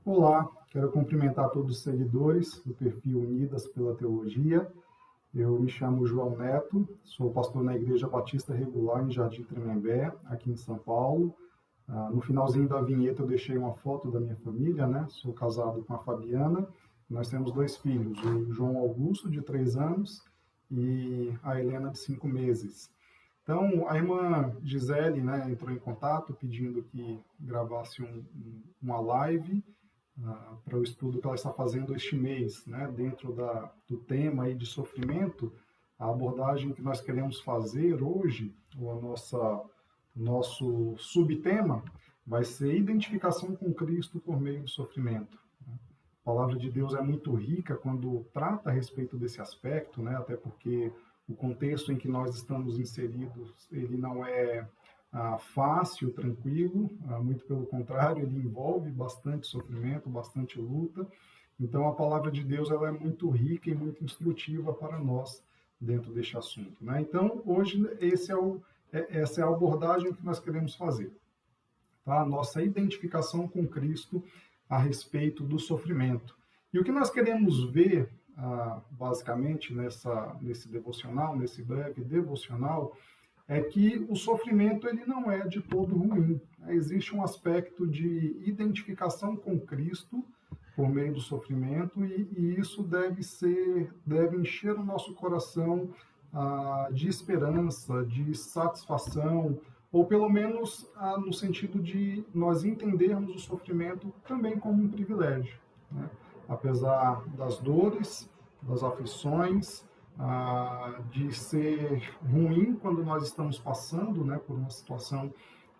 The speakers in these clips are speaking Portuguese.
Olá, quero cumprimentar todos os seguidores do perfil Unidas pela Teologia. Eu me chamo João Neto, sou pastor na Igreja Batista Regular em Jardim Tremembé, aqui em São Paulo. No finalzinho da vinheta eu deixei uma foto da minha família, né? Sou casado com a Fabiana. Nós temos 2 filhos, o João Augusto, de 3 anos, e a Helena, de 5 meses. Então, a irmã Gisele, né, entrou em contato pedindo que gravasse uma live para o estudo que ela está fazendo este mês, né, dentro do tema aí de sofrimento. A abordagem que nós queremos fazer hoje, nosso subtema, vai ser identificação com Cristo por meio do sofrimento. A palavra de Deus é muito rica quando trata a respeito desse aspecto, né, até porque o contexto em que nós estamos inseridos, ele não é fácil, tranquilo, muito pelo contrário, ele envolve bastante sofrimento, bastante luta. Então, a palavra de Deus ela é muito rica e muito instrutiva para nós dentro deste assunto, né? Então, hoje, essa é a abordagem que nós queremos fazer, tá? Nossa identificação com Cristo a respeito do sofrimento. E o que nós queremos ver, basicamente, nesse devocional, nesse breve devocional, é que o sofrimento ele não é de todo ruim. Existe um aspecto de identificação com Cristo por meio do sofrimento e isso deve encher o nosso coração de esperança, de satisfação, ou pelo menos no sentido de nós entendermos o sofrimento também como um privilégio, né? Apesar das dores, das aflições, de ser ruim quando nós estamos passando, né, por uma situação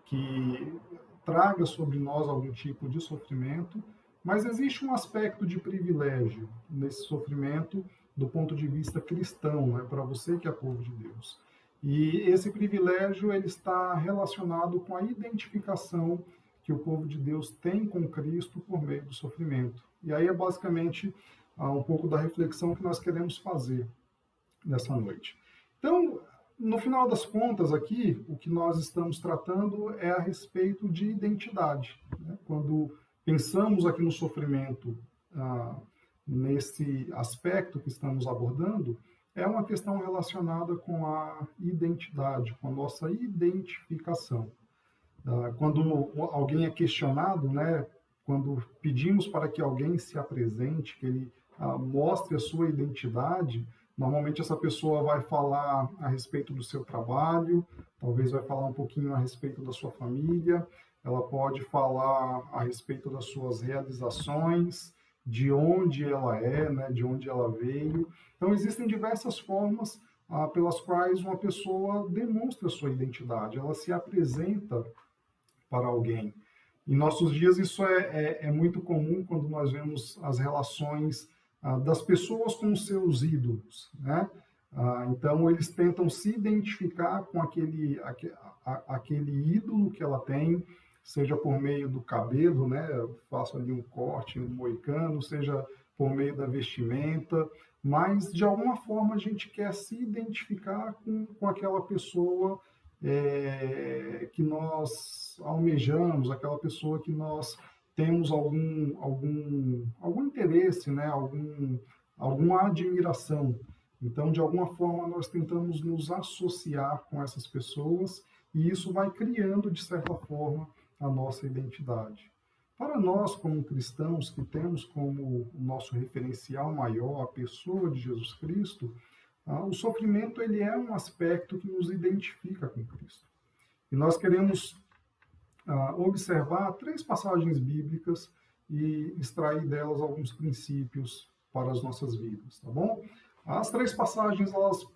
que traga sobre nós algum tipo de sofrimento, mas existe um aspecto de privilégio nesse sofrimento do ponto de vista cristão, né, para você que é povo de Deus. E esse privilégio ele está relacionado com a identificação que o povo de Deus tem com Cristo por meio do sofrimento. E aí é basicamente um pouco da reflexão que nós queremos fazer nessa noite. Então, no final das contas aqui, o que nós estamos tratando é a respeito de identidade, né? Quando pensamos aqui no sofrimento, nesse aspecto que estamos abordando, é uma questão relacionada com a identidade, com a nossa identificação. Quando alguém é questionado, né, quando pedimos para que alguém se apresente, que ele mostre a sua identidade, normalmente essa pessoa vai falar a respeito do seu trabalho, talvez vai falar um pouquinho a respeito da sua família, ela pode falar a respeito das suas realizações, de onde ela é, né, de onde ela veio. Então, existem diversas formas pelas quais uma pessoa demonstra a sua identidade, ela se apresenta para alguém. Em nossos dias, isso é muito comum quando nós vemos as relações das pessoas com os seus ídolos, né? Então, eles tentam se identificar com aquele ídolo que ela tem, seja por meio do cabelo, né? Eu faço ali um corte, um moicano, seja por meio da vestimenta, mas, de alguma forma, a gente quer se identificar com aquela pessoa que nós almejamos, aquela pessoa que nós temos algum interesse, né? Alguma admiração. Então, de alguma forma, nós tentamos nos associar com essas pessoas e isso vai criando, de certa forma, a nossa identidade. Para nós, como cristãos, que temos como o nosso referencial maior a pessoa de Jesus Cristo, o sofrimento ele é um aspecto que nos identifica com Cristo. E nós queremos observar 3 passagens bíblicas e extrair delas alguns princípios para as nossas vidas, tá bom? As 3 passagens, elas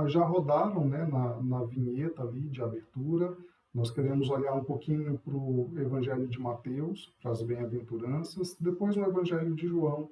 já rodaram, né, na vinheta ali de abertura. Nós queremos olhar um pouquinho para o Evangelho de Mateus, para as bem-aventuranças, depois o Evangelho de João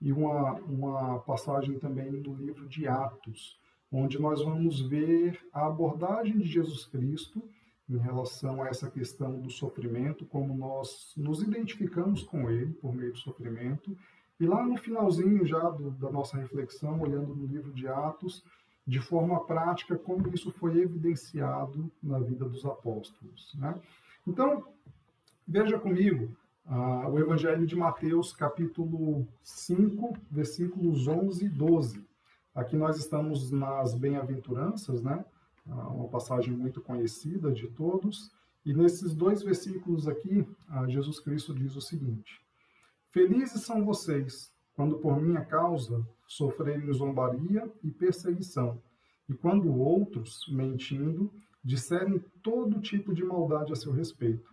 e uma passagem também no livro de Atos, onde nós vamos ver a abordagem de Jesus Cristo em relação a essa questão do sofrimento, como nós nos identificamos com ele por meio do sofrimento. E lá no finalzinho já da nossa reflexão, olhando no livro de Atos, de forma prática, como isso foi evidenciado na vida dos apóstolos, né? Então, veja comigo, o Evangelho de Mateus, capítulo 5, versículos 11 e 12. Aqui nós estamos nas bem-aventuranças, né? Uma passagem muito conhecida de todos. E nesses dois versículos aqui, Jesus Cristo diz o seguinte: Felizes são vocês, quando por minha causa sofrerem zombaria e perseguição, e quando outros, mentindo, disserem todo tipo de maldade a seu respeito.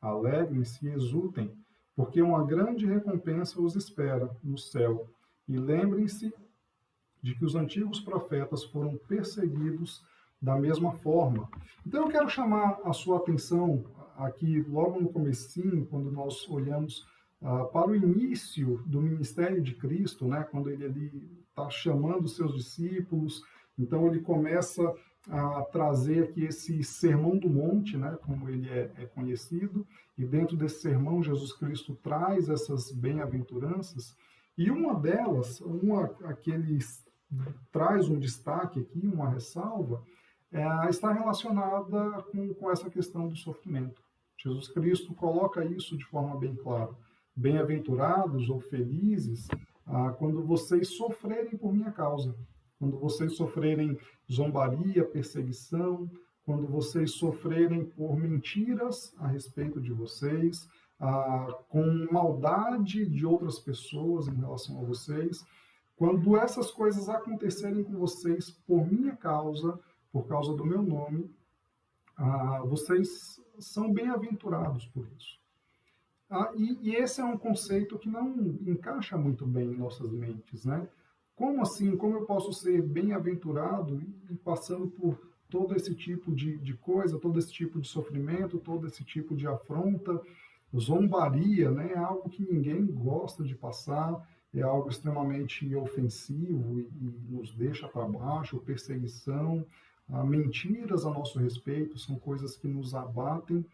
Alegrem-se e exultem, porque uma grande recompensa os espera no céu. E lembrem-se de que os antigos profetas foram perseguidos da mesma forma. Então eu quero chamar a sua atenção aqui logo no comecinho, quando nós olhamos para o início do ministério de Cristo, né, quando ele está chamando os seus discípulos. Então ele começa a trazer aqui esse Sermão do Monte, né, como ele é conhecido, e dentro desse sermão Jesus Cristo traz essas bem-aventuranças, e uma delas, traz um destaque aqui, uma ressalva, está relacionada com essa questão do sofrimento. Jesus Cristo coloca isso de forma bem clara. Bem-aventurados ou felizes quando vocês sofrerem por minha causa, quando vocês sofrerem zombaria, perseguição, quando vocês sofrerem por mentiras a respeito de vocês, com maldade de outras pessoas em relação a vocês, quando essas coisas acontecerem com vocês por minha causa, por causa do meu nome, vocês são bem-aventurados por isso. E esse é um conceito que não encaixa muito bem em nossas mentes, né? Como assim? Como eu posso ser bem-aventurado e passando por todo esse tipo de coisa, todo esse tipo de sofrimento, todo esse tipo de afronta, zombaria, né? É algo que ninguém gosta de passar, é algo extremamente ofensivo e nos deixa para baixo, perseguição, mentiras a nosso respeito, são coisas que nos abatem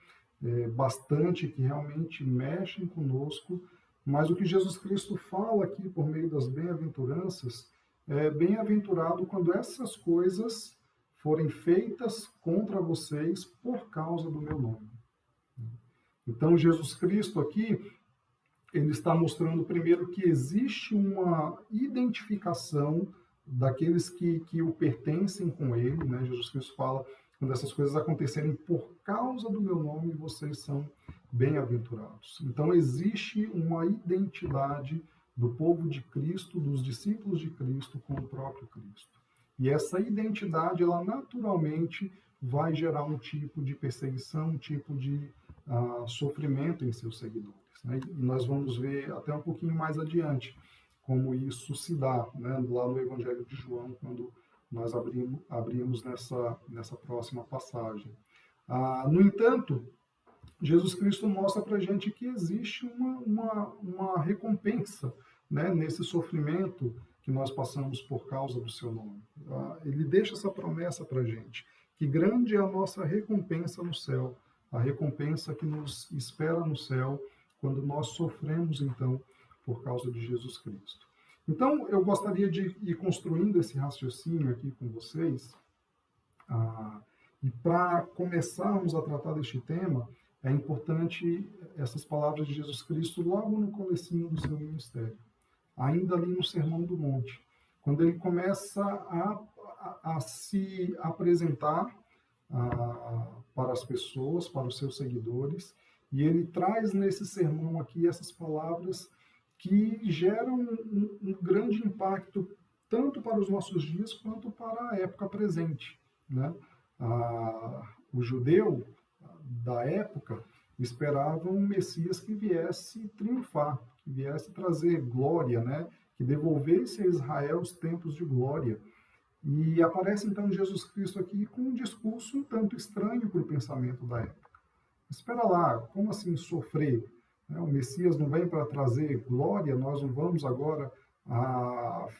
bastante, que realmente mexem conosco. Mas o que Jesus Cristo fala aqui por meio das bem-aventuranças é: bem-aventurado quando essas coisas forem feitas contra vocês por causa do meu nome. Então Jesus Cristo aqui, ele está mostrando primeiro que existe uma identificação daqueles que o pertencem com ele, né? Jesus Cristo fala: quando essas coisas acontecerem por causa do meu nome, vocês são bem-aventurados. Então existe uma identidade do povo de Cristo, dos discípulos de Cristo com o próprio Cristo. E essa identidade, ela naturalmente vai gerar um tipo de perseguição, um tipo de sofrimento em seus seguidores, né? E nós vamos ver até um pouquinho mais adiante como isso se dá, né, lá no Evangelho de João, quando nós abrimos nessa próxima passagem. No entanto, Jesus Cristo mostra para a gente que existe uma recompensa, né, nesse sofrimento que nós passamos por causa do seu nome. Ele deixa essa promessa para a gente, que grande é a nossa recompensa no céu, a recompensa que nos espera no céu quando nós sofremos, então, por causa de Jesus Cristo. Então, eu gostaria de ir construindo esse raciocínio aqui com vocês, e para começarmos a tratar deste tema, é importante essas palavras de Jesus Cristo logo no comecinho do seu ministério, ainda ali no Sermão do Monte, quando ele começa a se apresentar para as pessoas, para os seus seguidores, e ele traz nesse sermão aqui essas palavras que geram um grande impacto tanto para os nossos dias quanto para a época presente, né? O judeu da época esperava um Messias que viesse triunfar, que viesse trazer glória, né? Que devolvesse a Israel os tempos de glória. E aparece então Jesus Cristo aqui com um discurso um tanto estranho para o pensamento da época. Espera lá, como assim sofrer? O Messias não vem para trazer glória, nós não vamos agora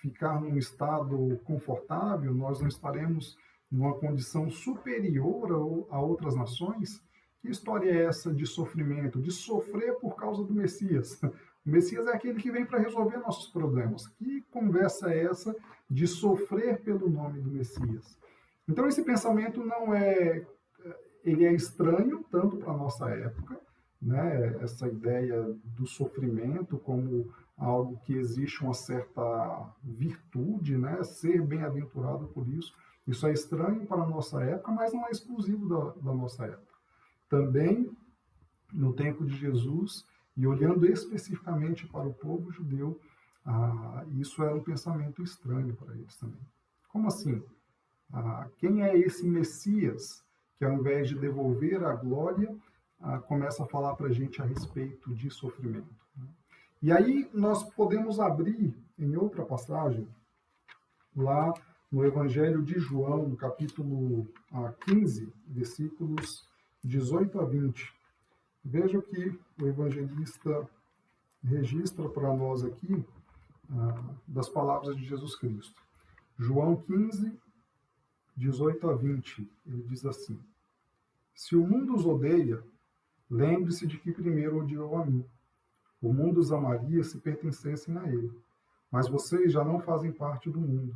ficar num estado confortável, nós não estaremos numa condição superior a outras nações? Que história é essa de sofrimento, de sofrer por causa do Messias? O Messias é aquele que vem para resolver nossos problemas. Que conversa é essa de sofrer pelo nome do Messias? Então esse pensamento ele é estranho tanto para a nossa época, né, essa ideia do sofrimento como algo que existe uma certa virtude, né, ser bem-aventurado por isso. Isso é estranho para a nossa época, mas não é exclusivo da nossa época. Também, no tempo de Jesus, e olhando especificamente para o povo judeu, isso era um pensamento estranho para eles também. Como assim? Quem é esse Messias que, ao invés de devolver a glória, começa a falar para a gente a respeito de sofrimento? E aí nós podemos abrir em outra passagem, lá no Evangelho de João, no capítulo 15, versículos 18 a 20. Veja o que o evangelista registra para nós aqui das palavras de Jesus Cristo. João 15, 18 a 20, ele diz assim: Se o mundo os odeia, lembre-se de que primeiro odiou a mim. O mundo os amaria se pertencessem a ele. Mas vocês já não fazem parte do mundo.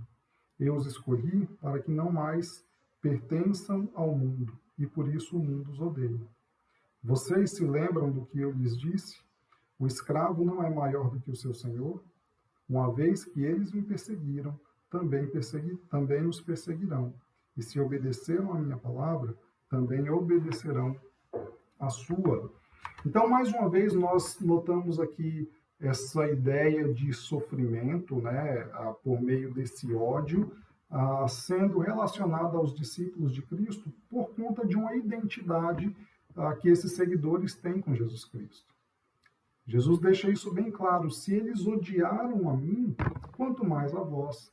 Eu os escolhi para que não mais pertençam ao mundo, e por isso o mundo os odeia. Vocês se lembram do que eu lhes disse? O escravo não é maior do que o seu senhor? Uma vez que eles me perseguiram, também nos perseguirão. E se obedeceram à minha palavra, também obedecerão à sua. Então, mais uma vez, nós notamos aqui essa ideia de sofrimento, né, por meio desse ódio, sendo relacionada aos discípulos de Cristo por conta de uma identidade que esses seguidores têm com Jesus Cristo. Jesus deixa isso bem claro: se eles odiaram a mim, quanto mais a vós.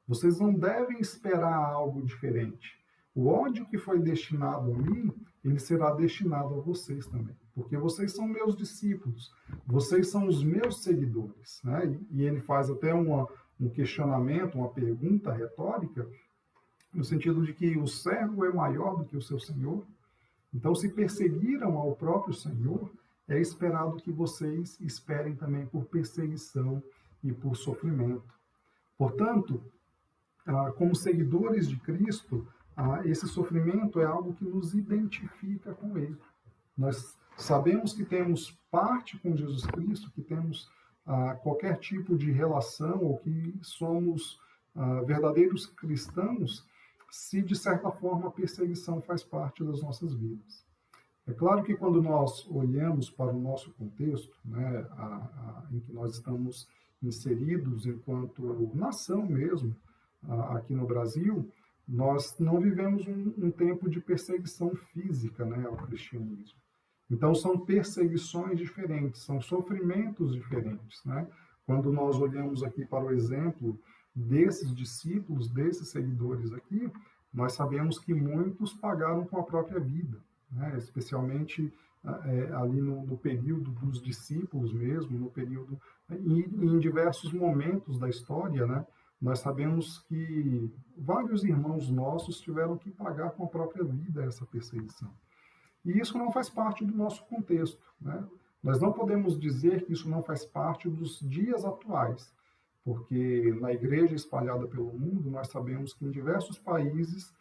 Vocês não devem esperar algo diferente. O ódio que foi destinado a mim, ele será destinado a vocês também. Porque vocês são meus discípulos, vocês são os meus seguidores. Né? E ele faz até um questionamento, uma pergunta retórica, no sentido de que o servo é maior do que o seu senhor. Então, se perseguiram ao próprio Senhor, é esperado que vocês esperem também por perseguição e por sofrimento. Portanto, como seguidores de Cristo, esse sofrimento é algo que nos identifica com Ele. Nós sabemos que temos parte com Jesus Cristo, que temos qualquer tipo de relação, ou que somos verdadeiros cristãos, se de certa forma a perseguição faz parte das nossas vidas. É claro que quando nós olhamos para o nosso contexto, né, em que nós estamos inseridos enquanto nação mesmo, aqui no Brasil, nós não vivemos um tempo de perseguição física, né, ao cristianismo. Então são perseguições diferentes, são sofrimentos diferentes, né? Quando nós olhamos aqui para o exemplo desses discípulos, desses seguidores aqui, nós sabemos que muitos pagaram com a própria vida, né? Especialmente ali no período dos discípulos mesmo, no período e em diversos momentos da história, né? Nós sabemos que vários irmãos nossos tiveram que pagar com a própria vida essa perseguição. E isso não faz parte do nosso contexto, né? Nós não podemos dizer que isso não faz parte dos dias atuais, porque na igreja espalhada pelo mundo, nós sabemos que em diversos países,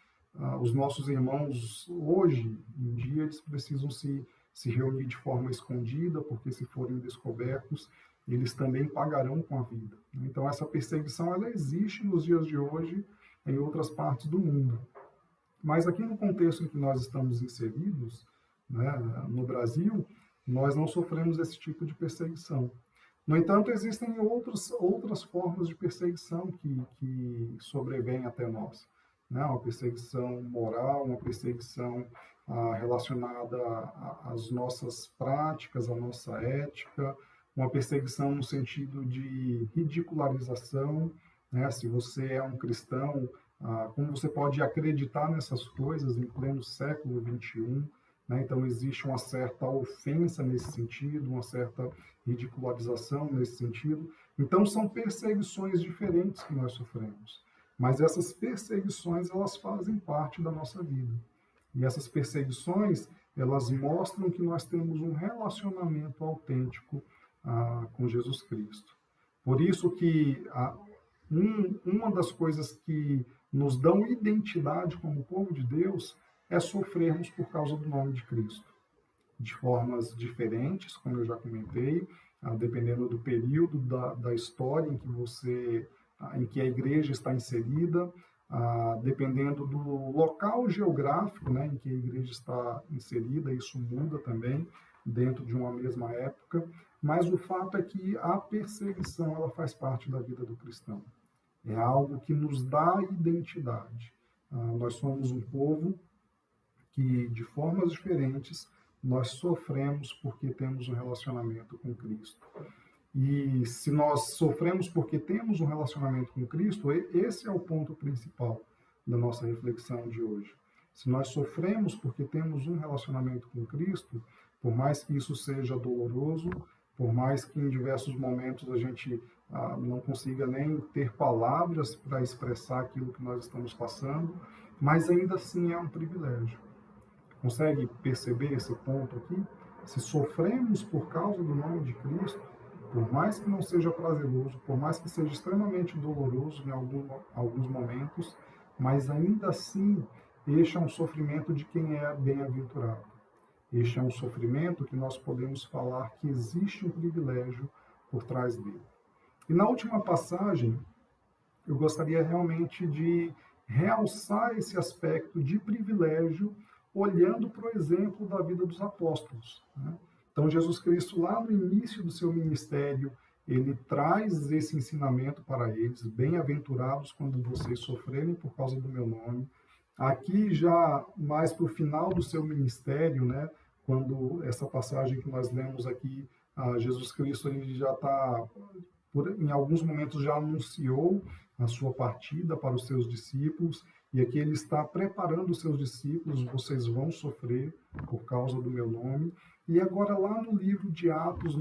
os nossos irmãos, hoje em dia, eles precisam se reunir de forma escondida, porque se forem descobertos, eles também pagarão com a vida. Então, essa perseguição, ela existe nos dias de hoje em outras partes do mundo. Mas aqui no contexto em que nós estamos inseridos, né, no Brasil, nós não sofremos esse tipo de perseguição. No entanto, existem outras formas de perseguição que sobrevêm até nós. Né? Uma perseguição moral, uma perseguição relacionada às nossas práticas, à nossa ética, uma perseguição no sentido de ridicularização. Né? Se você é um cristão, como você pode acreditar nessas coisas em pleno século XXI? Né? Então, existe uma certa ofensa nesse sentido, uma certa ridicularização nesse sentido. Então, são perseguições diferentes que nós sofremos. Mas essas perseguições, elas fazem parte da nossa vida. E essas perseguições, elas mostram que nós temos um relacionamento autêntico com Jesus Cristo. Por isso que uma das coisas que nos dão identidade como povo de Deus é sofrermos por causa do nome de Cristo. de formas diferentes, como eu já comentei, dependendo do período da história em que em que a igreja está inserida, dependendo do local geográfico, né, em que a igreja está inserida, isso muda também dentro de uma mesma época, mas o fato é que a perseguição ela faz parte da vida do cristão. É algo que nos dá identidade. Nós somos um povo que, de formas diferentes, nós sofremos porque temos um relacionamento com Cristo. E se nós sofremos porque temos um relacionamento com Cristo, esse é o ponto principal da nossa reflexão de hoje. Se nós sofremos porque temos um relacionamento com Cristo, por mais que isso seja doloroso, por mais que em diversos momentos a gente não consiga nem ter palavras para expressar aquilo que nós estamos passando, mas ainda assim é um privilégio. Consegue perceber esse ponto aqui? Se sofremos por causa do nome de Cristo, por mais que não seja prazeroso, por mais que seja extremamente doloroso em alguns momentos, mas ainda assim, este é um sofrimento de quem é bem-aventurado. Este é um sofrimento que nós podemos falar que existe um privilégio por trás dele. E na última passagem, eu gostaria realmente de realçar esse aspecto de privilégio olhando para o exemplo da vida dos apóstolos, né? Então, Jesus Cristo, lá no início do seu ministério, ele traz esse ensinamento para eles: bem-aventurados quando vocês sofrerem por causa do meu nome. Aqui, já mais para o final do seu ministério, né, quando essa passagem que nós lemos aqui, Jesus Cristo ele já está, em alguns momentos, já anunciou a sua partida para os seus discípulos, e aqui ele está preparando os seus discípulos: vocês vão sofrer por causa do meu nome. E agora, lá no livro de Atos,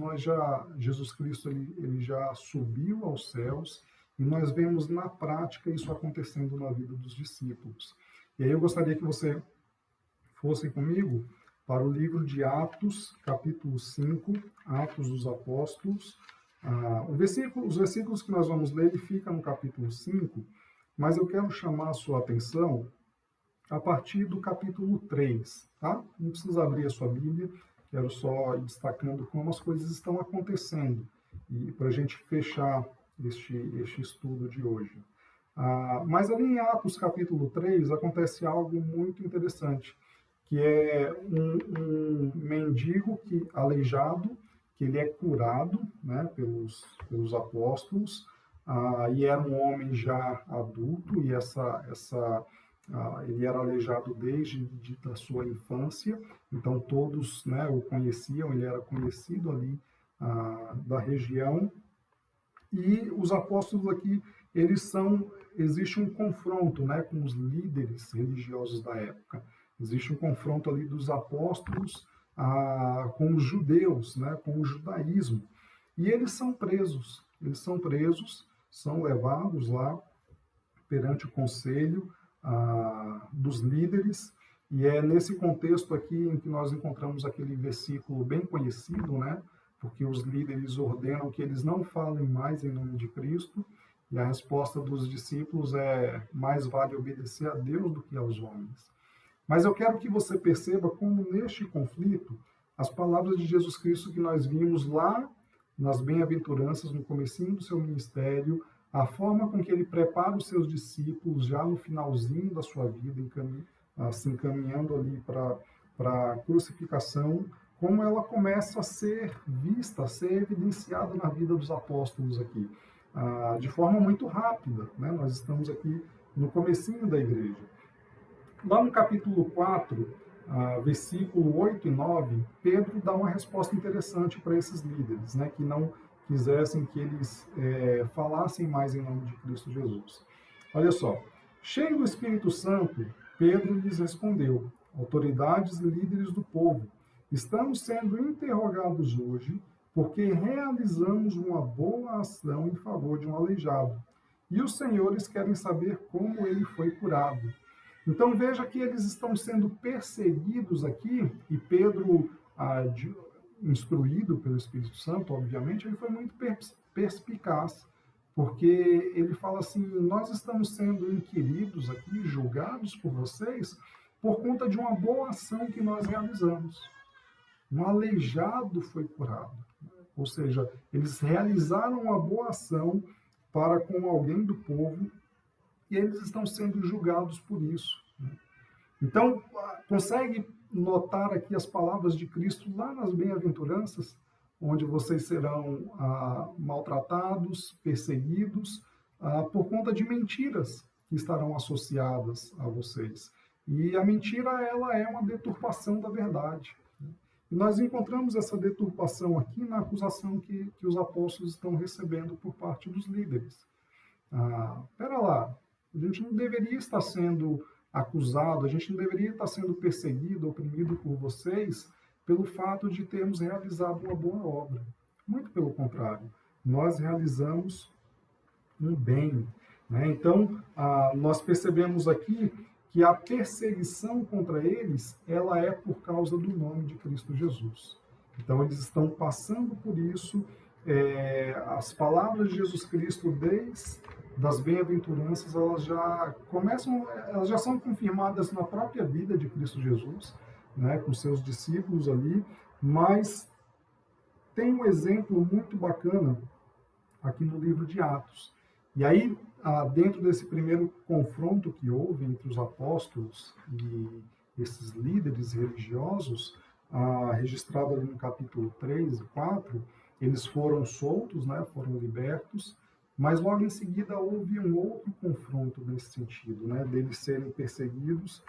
Jesus Cristo ele já subiu aos céus, e nós vemos na prática isso acontecendo na vida dos discípulos. E aí eu gostaria que você fosse comigo para o livro de Atos, capítulo 5, Atos dos Apóstolos. Os versículos que nós vamos ler, ele fica no capítulo 5, mas eu quero chamar a sua atenção a partir do capítulo 3, tá? Não precisa abrir a sua Bíblia, quero só ir destacando como as coisas estão acontecendo, e para a gente fechar este estudo de hoje. Mas ali em Atos capítulo 3 acontece algo muito interessante, que é um mendigo aleijado, que ele é curado, né, pelos apóstolos, e era um homem já adulto, e ele era aleijado desde a sua infância, então todos, né, o conheciam, ele era conhecido ali da região. E os apóstolos aqui, existe um confronto, né, com os líderes religiosos da época. Existe um confronto ali dos apóstolos com os judeus, né, com o judaísmo. E eles são presos, são levados lá perante o conselho dos líderes, e é nesse contexto aqui em que nós encontramos aquele versículo bem conhecido, né? Porque os líderes ordenam que eles não falem mais em nome de Cristo, e a resposta dos discípulos é: mais vale obedecer a Deus do que aos homens. Mas eu quero que você perceba como neste conflito, as palavras de Jesus Cristo que nós vimos lá nas bem-aventuranças, no comecinho do seu ministério, a forma com que ele prepara os seus discípulos já no finalzinho da sua vida, se encaminhando ali para a crucificação, como ela começa a ser vista, a ser evidenciada na vida dos apóstolos aqui, de forma muito rápida, né? Nós estamos aqui no comecinho da igreja. Lá no capítulo 4, versículo 8 e 9, Pedro dá uma resposta interessante para esses líderes, né, que não quisessem que eles falassem mais em nome de Cristo Jesus. Olha só: cheio do Espírito Santo, Pedro lhes respondeu: autoridades e líderes do povo, estamos sendo interrogados hoje porque realizamos uma boa ação em favor de um aleijado, e os senhores querem saber como ele foi curado. Então veja que eles estão sendo perseguidos aqui, e Pedro, instruído pelo Espírito Santo, obviamente, ele foi muito perspicaz, porque ele fala assim: nós estamos sendo inquiridos aqui, julgados por vocês, por conta de uma boa ação que nós realizamos. um aleijado foi curado. Ou seja, eles realizaram uma boa ação para com alguém do povo e eles estão sendo julgados por isso. Então, consegue notar aqui as palavras de Cristo lá nas bem-aventuranças, onde vocês serão maltratados, perseguidos, por conta de mentiras que estarão associadas a vocês. E a mentira, ela é uma deturpação da verdade. E nós encontramos essa deturpação aqui na acusação que os apóstolos estão recebendo por parte dos líderes. Pera lá, a gente não deveria estar sendo acusado, a gente não deveria estar sendo perseguido, oprimido por vocês pelo fato de termos realizado uma boa obra. Muito pelo contrário, nós realizamos um bem. Né? Então, nós percebemos aqui que a perseguição contra eles, ela é por causa do nome de Cristo Jesus. Então, eles estão passando por isso. As palavras de Jesus Cristo, desde das bem-aventuranças, elas já são confirmadas na própria vida de Cristo Jesus, né, com seus discípulos ali, mas tem um exemplo muito bacana aqui no livro de Atos. E aí, dentro desse primeiro confronto que houve entre os apóstolos e esses líderes religiosos, registrado ali no capítulo 3 e 4, eles foram soltos, né, foram libertos, mas logo em seguida houve um outro confronto nesse sentido, né, deles serem perseguidos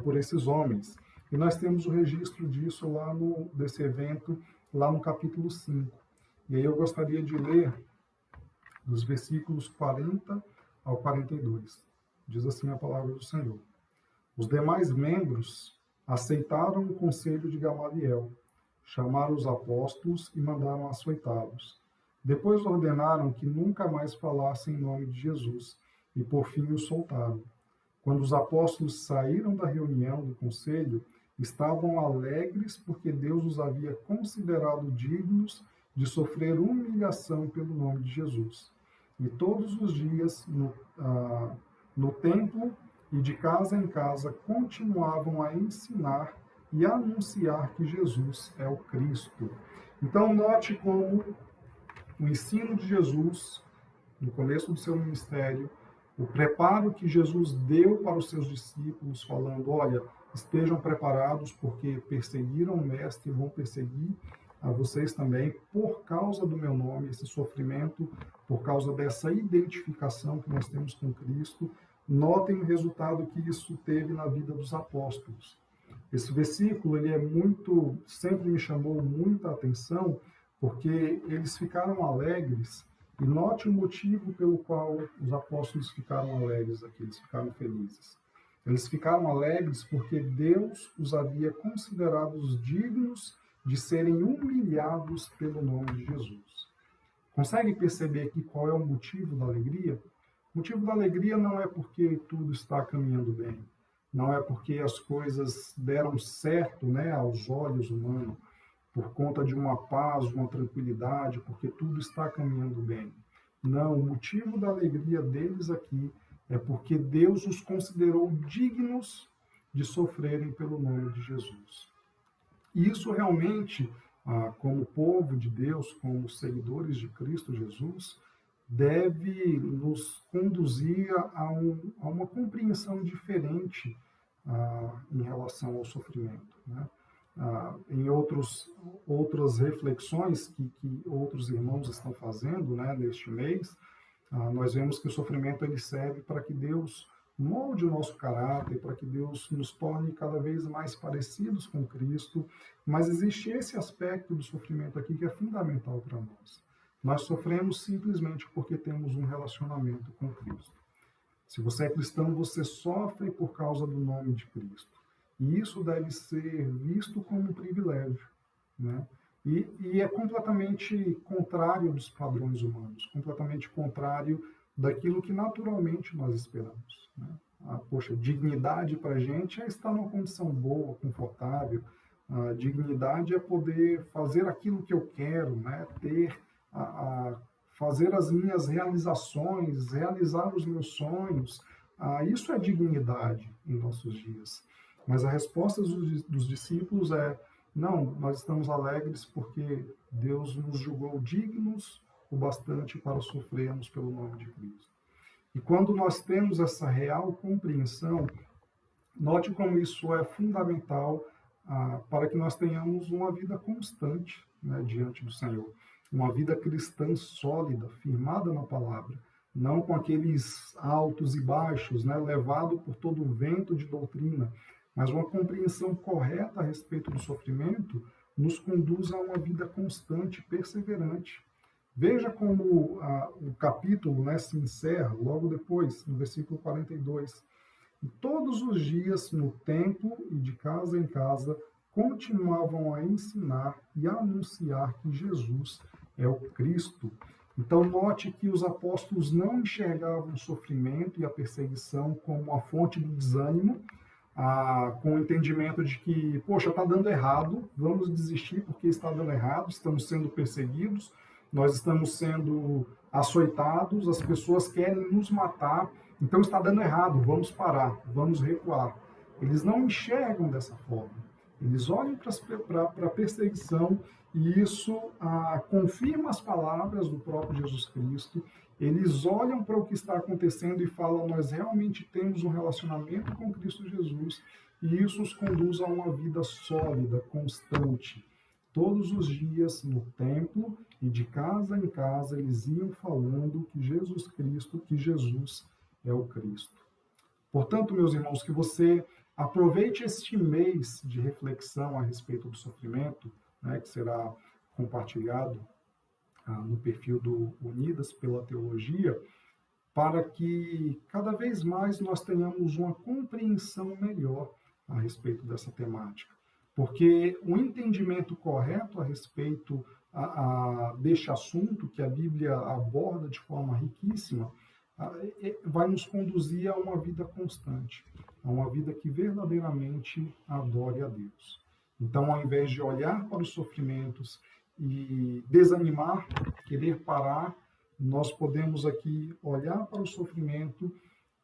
por esses homens. E nós temos o registro disso desse evento lá no capítulo 5. E aí eu gostaria de ler dos versículos 40 ao 42. Diz assim a palavra do Senhor. Os demais membros aceitaram o conselho de Gamaliel, chamaram os apóstolos e mandaram açoitá-los. Depois ordenaram que nunca mais falassem em nome de Jesus, e por fim os soltaram. Quando os apóstolos saíram da reunião do conselho, estavam alegres porque Deus os havia considerado dignos de sofrer humilhação pelo nome de Jesus. E todos os dias, no templo e de casa em casa, continuavam a ensinar e a anunciar que Jesus é o Cristo. Então, note como o ensino de Jesus, no começo do seu ministério, o preparo que Jesus deu para os seus discípulos, falando, olha, estejam preparados porque perseguiram o Mestre e vão perseguir a vocês também por causa do meu nome, esse sofrimento, por causa dessa identificação que nós temos com Cristo. Notem o resultado que isso teve na vida dos apóstolos. Esse versículo, sempre me chamou muita atenção, porque eles ficaram alegres, e note o motivo pelo qual os apóstolos ficaram alegres aqui, eles ficaram felizes. Eles ficaram alegres porque Deus os havia considerado dignos de serem humilhados pelo nome de Jesus. Consegue perceber aqui qual é o motivo da alegria? O motivo da alegria não é porque tudo está caminhando bem, não é porque as coisas deram certo, né, aos olhos humanos, por conta de uma paz, uma tranquilidade, porque tudo está caminhando bem. Não, o motivo da alegria deles aqui é porque Deus os considerou dignos de sofrerem pelo nome de Jesus. E isso realmente, como povo de Deus, como seguidores de Cristo Jesus, deve nos conduzir a uma compreensão diferente em relação ao sofrimento, né? Em outras reflexões que outros irmãos estão fazendo, né, neste mês, nós vemos que o sofrimento ele serve para que Deus molde o nosso caráter, para que Deus nos torne cada vez mais parecidos com Cristo, mas existe esse aspecto do sofrimento aqui que é fundamental para nós. Nós sofremos simplesmente porque temos um relacionamento com Cristo. Se você é cristão, você sofre por causa do nome de Cristo. E isso deve ser visto como um privilégio, né? E é completamente contrário dos padrões humanos, completamente contrário daquilo que naturalmente nós esperamos, né? Dignidade para a gente é estar numa condição boa, confortável. A dignidade é poder fazer aquilo que eu quero, né? Fazer as minhas realizações, realizar os meus sonhos. Isso é dignidade em nossos dias. Mas a resposta dos discípulos é: Não, nós estamos alegres porque Deus nos julgou dignos o bastante para sofrermos pelo nome de Cristo. E quando nós temos essa real compreensão, note como isso é fundamental para que nós tenhamos uma vida constante, né, diante do Senhor. Uma vida cristã sólida, firmada na palavra, não com aqueles altos e baixos, né, levado por todo o vento de doutrina, mas uma compreensão correta a respeito do sofrimento nos conduz a uma vida constante, perseverante. Veja como o capítulo, né, se encerra logo depois, no versículo 42. E todos os dias, no templo e de casa em casa, continuavam a ensinar e a anunciar que Jesus é o Cristo. Então, note que os apóstolos não enxergavam o sofrimento e a perseguição como a fonte do desânimo, com o entendimento de que, poxa, está dando errado, vamos desistir porque está dando errado, estamos sendo perseguidos, nós estamos sendo açoitados, as pessoas querem nos matar, então está dando errado, vamos parar, vamos recuar. Eles não enxergam dessa forma. Eles olham para a perseguição e isso confirma as palavras do próprio Jesus Cristo. Eles olham para o que está acontecendo e falam, nós realmente temos um relacionamento com Cristo Jesus e isso os conduz a uma vida sólida, constante. Todos os dias no templo e de casa em casa eles iam falando que Jesus Cristo, que Jesus é o Cristo. Portanto, meus irmãos, que você aproveite este mês de reflexão a respeito do sofrimento, né, que será compartilhado no perfil do Unidas pela Teologia, para que cada vez mais nós tenhamos uma compreensão melhor a respeito dessa temática. Porque o entendimento correto a respeito deste assunto, que a Bíblia aborda de forma riquíssima, vai nos conduzir a uma vida constante, a uma vida que verdadeiramente adore a Deus. Então, ao invés de olhar para os sofrimentos e desanimar, querer parar, nós podemos aqui olhar para o sofrimento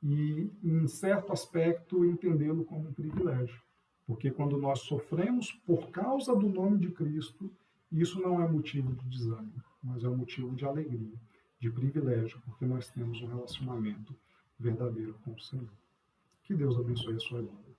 e, em certo aspecto, entendê-lo como um privilégio. Porque quando nós sofremos por causa do nome de Cristo, isso não é motivo de desânimo, mas é um motivo de alegria, de privilégio, porque nós temos um relacionamento verdadeiro com o Senhor. Que Deus abençoe a sua vida.